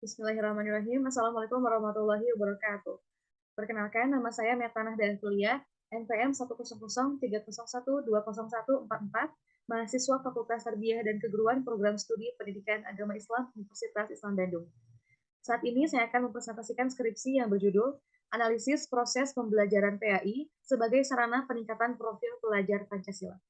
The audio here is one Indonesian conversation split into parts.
Bismillahirrahmanirrahim. Assalamualaikum warahmatullahi wabarakatuh. Perkenalkan, nama saya Metanah Kuliah, NPM 1003031201444, mahasiswa Fakultas Tarbiyah dan Keguruan Program Studi Pendidikan Agama Islam Universitas Islam Bandung. Saat ini saya akan mempresentasikan skripsi yang berjudul Analisis Proses Pembelajaran PAI sebagai Sarana Peningkatan Profil Pelajar Pancasila.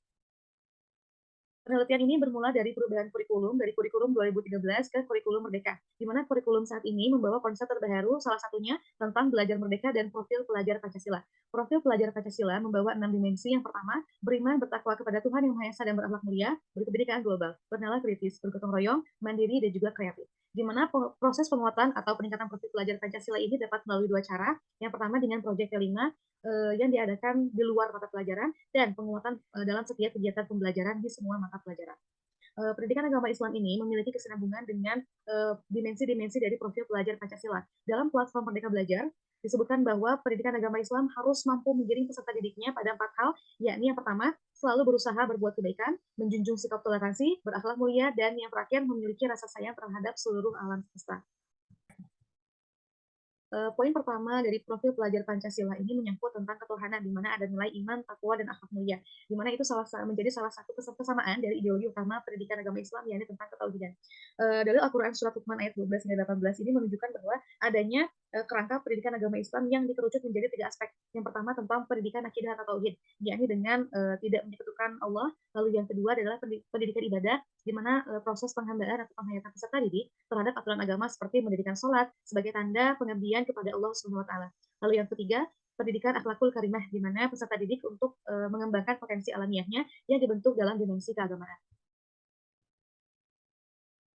Penelitian ini bermula dari perubahan kurikulum dari kurikulum 2013 ke kurikulum Merdeka, di mana kurikulum saat ini membawa konsep terbaru, salah satunya tentang belajar merdeka dan profil pelajar Pancasila. Profil pelajar Pancasila membawa 6 dimensi. Yang pertama, beriman bertakwa kepada Tuhan Yang Maha Esa dan berakhlak mulia, berkebinekaan global, bernalar kritis, bergotong royong, mandiri, dan juga kreatif. Di mana proses penguatan atau peningkatan profil pelajar Pancasila ini dapat melalui dua cara. Yang pertama dengan proyek kelima yang diadakan di luar mata pelajaran, dan penguatan dalam setiap kegiatan pembelajaran di semua mata pelajaran. Pendidikan agama Islam ini memiliki kesinambungan dengan dimensi-dimensi dari profil pelajar Pancasila. Dalam platform Merdeka Belajar, disebutkan bahwa pendidikan agama Islam harus mampu mengiring peserta didiknya pada 4 hal, yakni yang pertama, selalu berusaha berbuat kebaikan, menjunjung sikap toleransi, berakhlak mulia, dan yang terakhir, memiliki rasa sayang terhadap seluruh alam semesta. Poin pertama dari profil pelajar Pancasila ini menyangkut tentang ketuhanan, di mana ada nilai iman, takwa, dan akhlak mulia, di mana itu menjadi salah satu kesamaan dari ideologi utama pendidikan agama Islam, yakni tentang ketauhidan. Dari Al-Quran Surat Luqman ayat 12 hingga 18 ini menunjukkan bahwa adanya kerangka pendidikan agama Islam yang dikerucut menjadi 3 aspek. Yang pertama tentang pendidikan akidah atau tauhid, yakni dengan tidak menyekutukan Allah. Lalu yang kedua adalah pendidikan ibadah, di mana proses penghambaan atau penghayatan peserta didik terhadap aturan agama seperti mendirikan sholat sebagai tanda pengabdian kepada Allah Subhanahu wa taala. Lalu yang ketiga, pendidikan akhlakul karimah, di mana peserta didik untuk mengembangkan potensi alamiahnya yang dibentuk dalam dimensi keagamaan.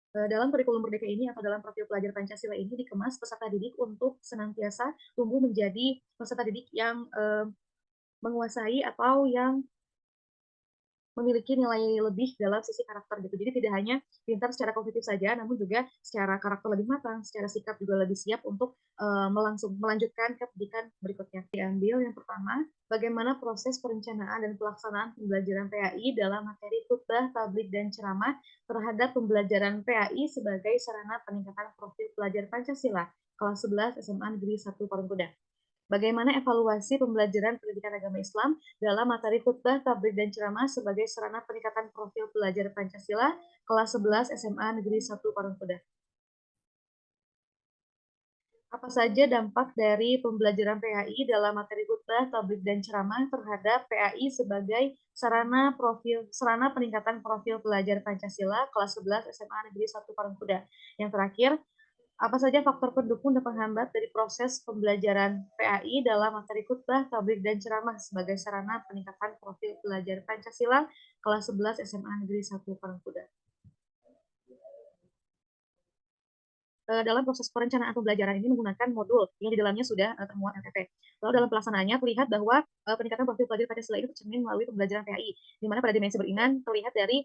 Dalam kurikulum Merdeka ini atau dalam profil pelajar Pancasila ini dikemas peserta didik untuk senantiasa tumbuh menjadi peserta didik yang menguasai atau yang memiliki nilai lebih dalam sisi karakter gitu. Jadi tidak hanya pintar secara kognitif saja, namun juga secara karakter lebih matang, secara sikap juga lebih siap untuk melanjutkan ke pendidikan berikutnya. Diambil yang pertama, bagaimana proses perencanaan dan pelaksanaan pembelajaran PAI dalam materi khutbah, tablik, dan ceramah terhadap pembelajaran PAI sebagai sarana peningkatan profil pelajar Pancasila kelas 11 SMA Negeri 1 Parungkuda. Bagaimana evaluasi pembelajaran pendidikan agama Islam dalam materi khutbah, tablik, dan ceramah sebagai sarana peningkatan profil pelajar Pancasila kelas 11 SMA Negeri 1 Parungkuda. Apa saja dampak dari pembelajaran PAI dalam materi khutbah, tablik, dan ceramah terhadap PAI sebagai sarana peningkatan profil pelajar Pancasila kelas 11 SMA Negeri 1 Parungkuda. Yang terakhir, apa saja faktor pendukung dan penghambat dari proses pembelajaran PAI dalam materi khutbah, tablik, dan ceramah sebagai sarana peningkatan profil pelajar Pancasila kelas 11 SMA Negeri 1 Parungkuda. Dalam proses perencanaan pembelajaran ini menggunakan modul yang di dalamnya sudah termuat LTP. Lalu dalam pelaksanaannya terlihat bahwa peningkatan profil pelajar Pancasila itu tercermin melalui pembelajaran PAI, di mana pada dimensi beriman terlihat dari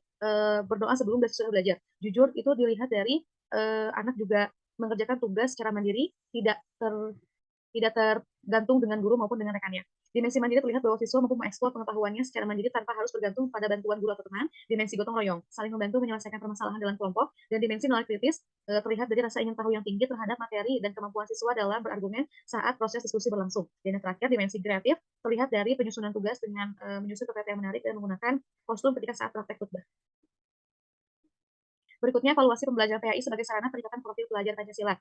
berdoa sebelum dan sesudah belajar. Jujur itu dilihat dari anak juga mengerjakan tugas secara mandiri, tidak tergantung dengan guru maupun dengan rekannya. Dimensi mandiri terlihat bahwa siswa mampu mengeksplor pengetahuannya secara mandiri tanpa harus bergantung pada bantuan guru atau teman. Dimensi gotong royong, saling membantu menyelesaikan permasalahan dalam kelompok. Dan dimensi nalar kritis terlihat dari rasa ingin tahu yang tinggi terhadap materi dan kemampuan siswa dalam berargumen saat proses diskusi berlangsung. Dan yang terakhir, dimensi kreatif terlihat dari penyusunan tugas dengan menyusun PPT yang menarik dan menggunakan kostum ketika saat praktek khutbah. Berikutnya, evaluasi pembelajaran PAI sebagai sarana peningkatan profil pelajar Pancasila.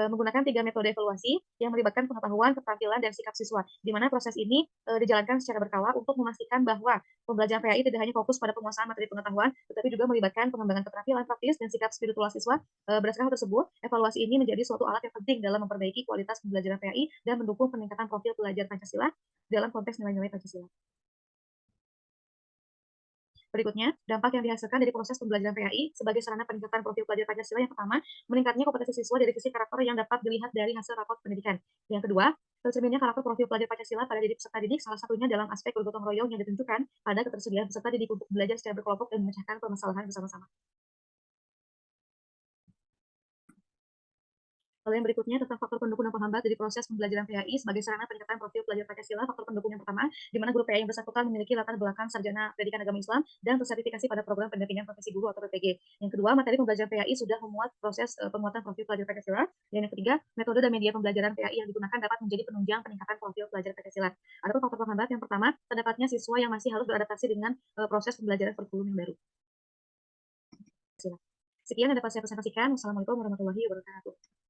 Menggunakan 3 metode evaluasi yang melibatkan pengetahuan, keterampilan, dan sikap siswa, di mana proses ini dijalankan secara berkala untuk memastikan bahwa pembelajaran PAI tidak hanya fokus pada penguasaan materi pengetahuan, tetapi juga melibatkan pengembangan keterampilan praktis dan sikap spiritual siswa. Berdasarkan hal tersebut, evaluasi ini menjadi suatu alat yang penting dalam memperbaiki kualitas pembelajaran PAI dan mendukung peningkatan profil pelajar Pancasila dalam konteks nilai-nilai Pancasila. Berikutnya, dampak yang dihasilkan dari proses pembelajaran PAI sebagai sarana peningkatan profil pelajar Pancasila. Yang pertama, meningkatnya kompetensi siswa dari sisi karakter yang dapat dilihat dari hasil rapot pendidikan. Yang kedua, tercerminnya karakter profil pelajar Pancasila pada diri peserta didik, salah satunya dalam aspek bergotong royong yang ditunjukkan pada ketersediaan peserta didik untuk belajar secara berkelompok dan memecahkan permasalahan bersama-sama. Lalu yang berikutnya tentang faktor pendukung dan penghambat dari proses pembelajaran PAI sebagai sarana peningkatan profil pelajar Pancasila. Faktor pendukung yang pertama, di mana guru PAI yang bersangkutan memiliki latar belakang sarjana pendidikan agama Islam dan tersertifikasi pada program pendampingan profesi guru atau PPG. Yang kedua, materi pembelajaran PAI sudah memuat proses penguatan profil pelajar Pancasila. Dan yang ketiga, metode dan media pembelajaran PAI yang digunakan dapat menjadi penunjang peningkatan profil pelajar Pancasila. Adapun faktor penghambat yang pertama, terdapatnya siswa yang masih harus beradaptasi dengan proses pembelajaran kurikulum yang baru. Sekian yang dapat saya presentasikan. Wassalamualaikum warahmatullahi wabarakatuh.